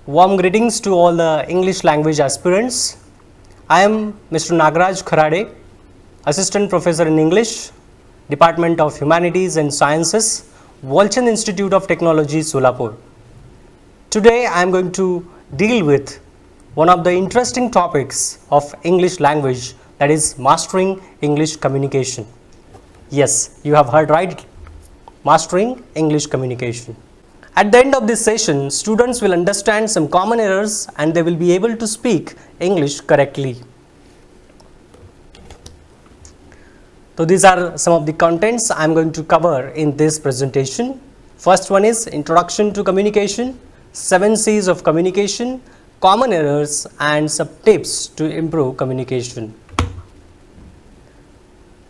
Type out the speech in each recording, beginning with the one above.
Warm greetings to all the English language aspirants. I am Mr. Nagaraj Kharade, Assistant Professor in English, Department of Humanities and Sciences, Walchand Institute of Technology, Solapur. Today I am going to deal with one of the interesting topics of English language, that is mastering English communication. Yes, you have heard right, mastering English communication. At the end of this session, students will understand some common errors and they will be able to speak English correctly. So these are some of the contents I am going to cover in this presentation. First one is Introduction to Communication, 7 C's of Communication, Common Errors and some tips to improve communication.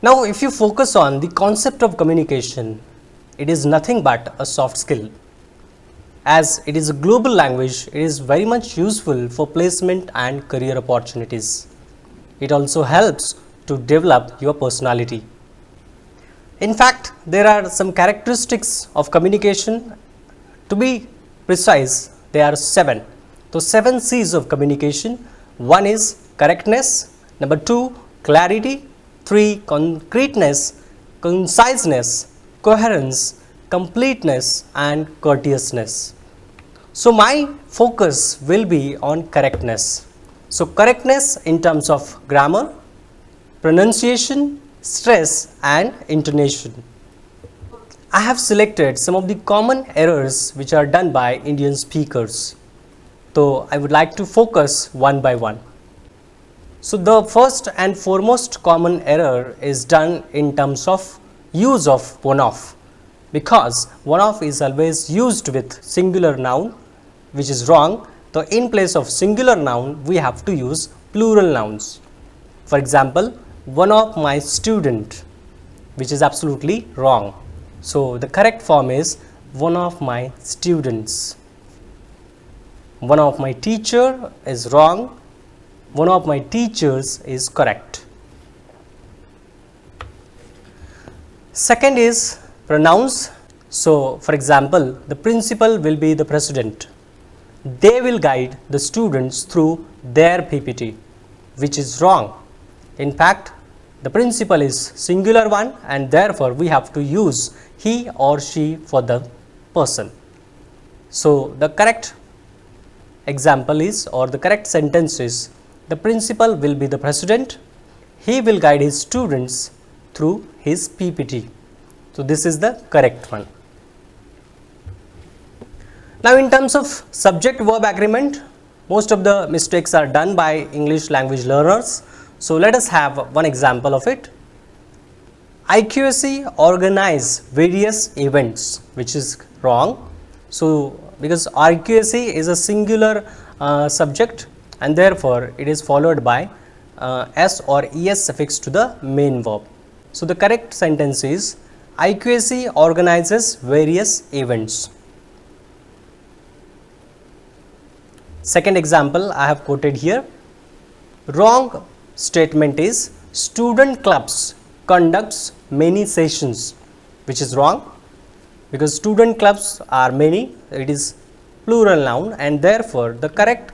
Now if you focus on the concept of communication, it is nothing but a soft skill. As it is a global language, it is very much useful for placement and career opportunities. It also helps to develop your personality. In fact, there are some characteristics of communication. To be precise, there are 7. So 7 C's of communication. 1 is correctness, number 2 clarity, 3 concreteness, conciseness, coherence, completeness and courteousness. So my focus will be on correctness. So correctness in terms of grammar, pronunciation, stress and intonation. I have selected some of the common errors which are done by Indian speakers. So I would like to focus one by one. So the first and foremost common error is done in terms of use of one-off, because one-off is always used with singular noun, which is wrong. So in place of singular noun, we have to use plural nouns. For example, one of my student, which is absolutely wrong. So the correct form is one of my students. One of my teacher is wrong. One of my teachers is correct. Second is pronouns. So for example, the principal will be the president. They will guide the students through their PPT, which is wrong. In fact, the principal is singular one and therefore we have to use he or she for the person. So the correct example is, or the correct sentence is, the principal will be the president. He will guide his students through his PPT. So this is the correct one. Now in terms of subject verb agreement, most of the mistakes are done by English language learners. So let us have one example of it. IQAC organize various events, which is wrong. So because IQAC is a singular subject and therefore it is followed by s or es suffix to the main verb. So the correct sentence is IQAC organizes various events. Second example I have quoted here. Wrong statement is student clubs conducts many sessions, which is wrong, because student clubs are many, it is plural noun and therefore the correct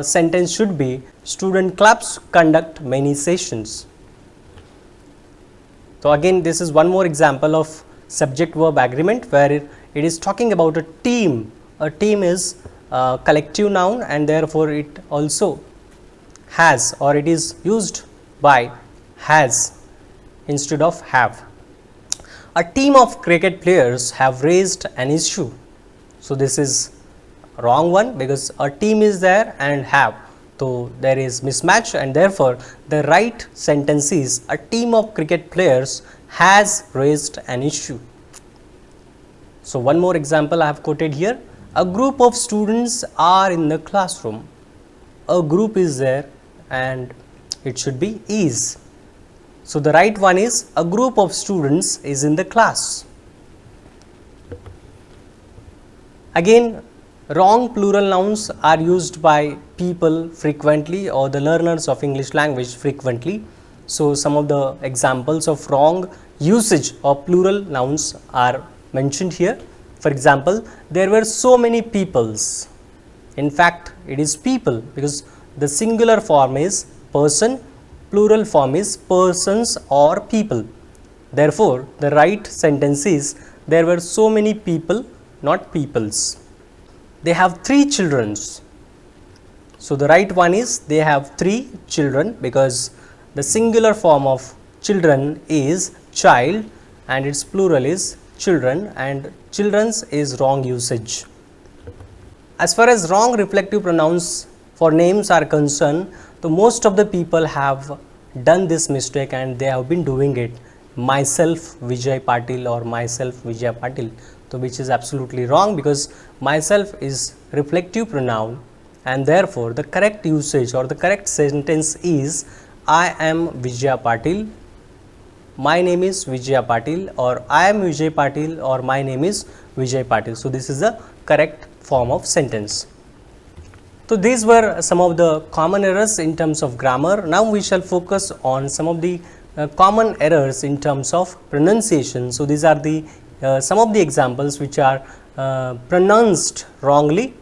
sentence should be student clubs conduct many sessions. So again, this is one more example of subject verb agreement where it is talking about a team. A team is a collective noun and therefore it also has, or it is used by has instead of have. A team of cricket players have raised an issue. So this is wrong one, because a team is there and have. So there is mismatch and therefore the right sentence is a team of cricket players has raised an issue. So one more example I have quoted here. A group of students are in the classroom. A group is there and it should be is. So the right one is a group of students is in the class. Again, wrong plural nouns are used by people frequently, or the learners of English language frequently. So some of the examples of wrong usage of plural nouns are mentioned here. For example, there were so many peoples In fact, it is people, because the singular form is person, plural form is persons or people. Therefore, the right sentence is there were so many people, not peoples. They have 3 children. So, the right one is they have 3 children, because the singular form of children is child and its plural is children, and children's is wrong usage. As far as wrong reflective pronouns for names are concerned, so most of the people have done this mistake and they have been doing it. Myself Vijay Patil or myself Vijay Patil, so which is absolutely wrong, because myself is reflective pronoun, and therefore the correct usage or the correct sentence is I am Vijay Patil, my name is Vijay Patil, or I am Vijay Patil, or my name is Vijay Patil. So, this is the correct form of sentence. So, these were some of the common errors in terms of grammar. Now, we shall focus on some of the common errors in terms of pronunciation. So, these are the some of the examples which are pronounced wrongly.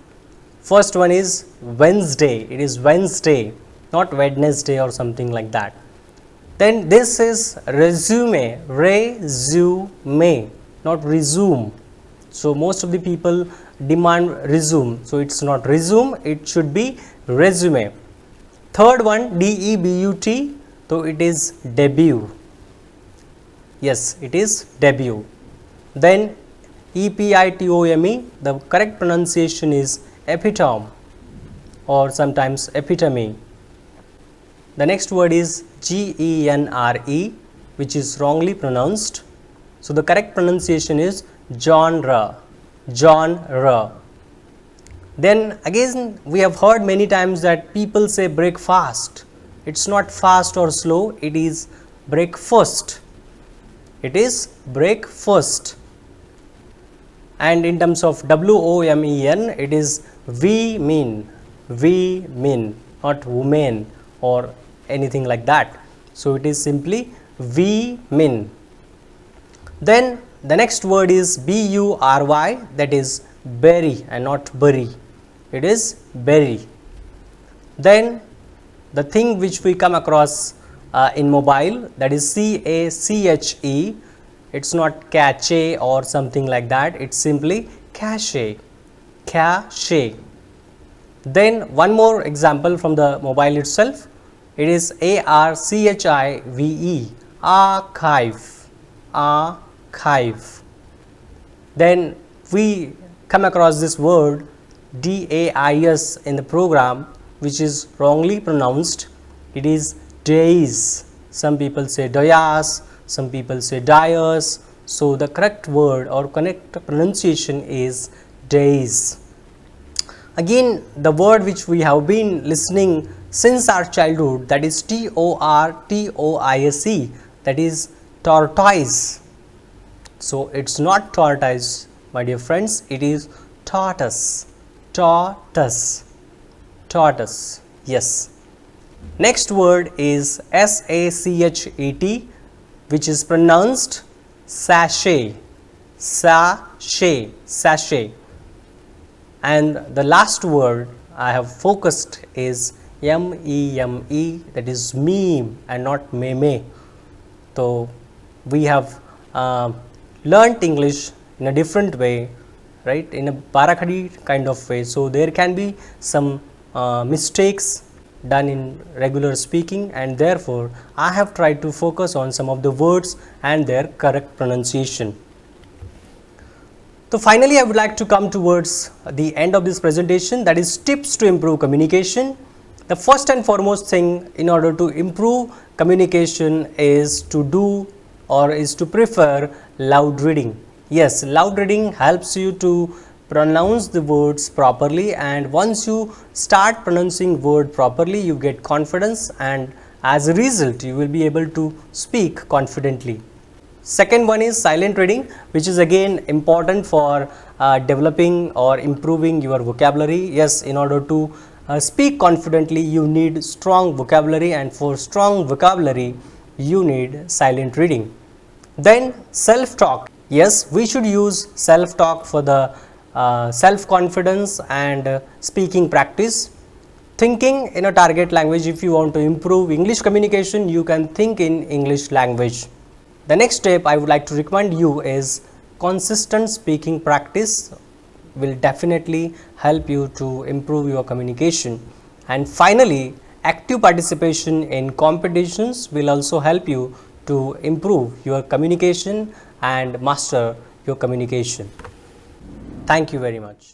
First one is Wednesday. It is Wednesday, not Wednesday or something like that. Then this is resume, resume, not resume. So, most of the people demand resume. So, it is not resume, it should be resume. Third one, debut, so it is debut. Yes, it is debut. Then epitome, the correct pronunciation is epitome or sometimes epitome. The next word is genre, which is wrongly pronounced. So, the correct pronunciation is genre, genre. Then again, we have heard many times that people say breakfast. It is not fast or slow, it is breakfast. It is breakfast. And in terms of women, it is women, not women or anything like that. So, it is simply women. Then the next word is bury, that is berry and not bury. It is berry. Then the thing which we come across in mobile, that is cache. It is not cache or something like that, it is simply cache, cache. Then one more example from the mobile itself, it is archive, archive, archive. Then we come across this word dais in the program, which is wrongly pronounced. It is days. Some people say dayas, some people say dias. So, the correct word or correct pronunciation is days. Again, the word which we have been listening since our childhood, that is tortoise, that is tortoise. So, it is not tortoise, my dear friends, it is tortoise, tortoise, tortoise. Yes. Next word is sachet, which is pronounced sachet, sachet, sachet. And the last word I have focused is meme, that is meme and not meme. So, we have learnt English in a different way, right, in a Barakhadi kind of way. So, there can be some mistakes done in regular speaking, and therefore, I have tried to focus on some of the words and their correct pronunciation. So, finally, I would like to come towards the end of this presentation, that is tips to improve communication. The first and foremost thing in order to improve communication is to do or is to prefer loud reading. Yes, loud reading helps you to pronounce the words properly, and once you start pronouncing word properly, you get confidence, and as a result you will be able to speak confidently. Second one is silent reading, which is again important for developing or improving your vocabulary. Yes, in order to speak confidently, you need strong vocabulary, and for strong vocabulary you need silent reading. Then self talk. Yes, we should use self talk for the self-confidence and speaking practice. Thinking in a target language. If you want to improve English communication, you can think in English language. The next step I would like to recommend you is consistent speaking practice will definitely help you to improve your communication. And finally, active participation in competitions will also help you to improve your communication and master your communication. Thank you very much.